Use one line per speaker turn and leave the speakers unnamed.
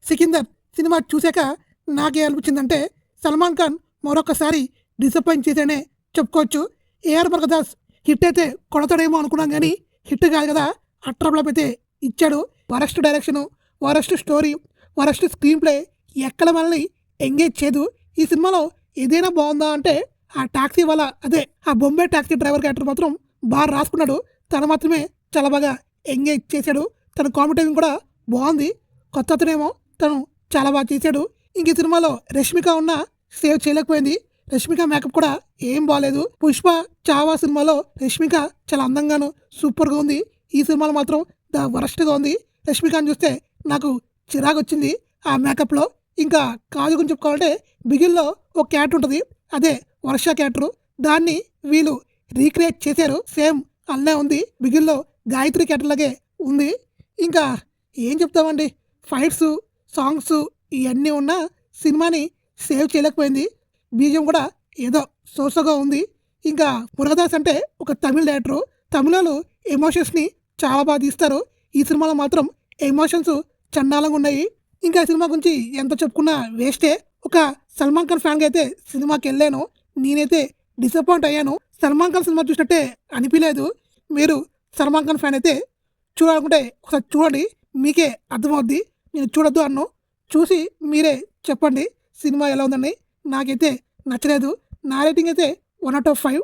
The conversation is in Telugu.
సికిందర్ సినిమా చూశాక నాకే అనిపించిందంటే సల్మాన్ ఖాన్ మరొకసారి డిసప్పాయింట్ చేశానే చెప్పుకోవచ్చు. ఏఆర్ మురుగదాస్ హిట్ అయితే కొడతాడేమో అనుకున్నాం కానీ హిట్ కాదు కదా, అట్రప్లప్ అయితే ఇచ్చాడు. Worst direction, worst story, worst screen play ఎక్కడ మనల్ని ఎంగేజ్ చేయదు. ఈ సినిమాలో ఏదైనా బాగుందా అంటే ఆ టాక్సీ వల్ల అదే ఆ బొంబే టాక్సీ డ్రైవర్ క్యారెక్టర్ మాత్రం బాగా రాసుకున్నాడు. తను మాత్రమే చాలా బాగా ఎంగేజ్ చేశాడు. తన కామెడీ టైమింగ్ కూడా బాగుంది. కొత్త అతనేమో తను చాలా బాగా చేశాడు. ఇంక ఈ సినిమాలో రష్మిక ఉన్న సేవ్ చేయలేకపోయింది. రష్మిక మేకప్ కూడా ఏం బాగాలేదు. పుష్ప చావా సినిమాలో రష్మిక చాలా అందంగాను సూపర్గా ఉంది. ఈ సినిమాలో మాత్రం ద వరస్ట్గా ఉంది. రష్మికని చూస్తే నాకు చిరాకు వచ్చింది ఆ మేకప్లో. ఇంకా కాజు గురించి చెప్పుకోవాలంటే బిగిల్లో ఒక క్యారెక్టర్ ఉంటుంది, అదే వర్ష క్యారెక్టర్. దాన్ని వీళ్ళు రీక్రియేట్ చేశారు. సేమ్ అల్లే ఉంది. బిగిల్లో గాయత్రి క్యారెక్టర్ లాగే ఉంది. ఇంకా ఏం చెప్తామండి, ఫైట్స్, సాంగ్స్ ఇవన్నీ ఉన్న సినిమాని సేవ్ చేయలేకపోయింది. బీజియం కూడా ఏదో సోసగా ఉంది. ఇంకా మురుగదాస్ అంటే ఒక తమిళ డైరెక్టరు. తమిళలో ఎమోషన్స్ని చాలా బాగా తీస్తారు. ఈ సినిమాలో మాత్రం ఎమోషన్స్ చండాలంగా ఉన్నాయి. ఇంకా సినిమా గురించి ఎంత చెప్పుకున్నా వేస్టే. ఒక సల్మాన్ ఖాన్ ఫ్యాన్గా అయితే సినిమాకి వెళ్ళాను. నేనైతే డిసప్పాయింట్ అయ్యాను. సల్మాన్ ఖాన్ సినిమా చూసినట్టే అనిపించలేదు. మీరు సల్మాన్ ఖాన్ ఫ్యాన్ అయితే చూడాలనుకుంటే ఒకసారి చూడండి, మీకే అర్థమవుద్ది. నేను చూడొద్దు అన్ను, చూసి మీరే చెప్పండి సినిమా ఎలా ఉందండి. నాకైతే నచ్చలేదు. నా రేటింగ్ అయితే 1/5.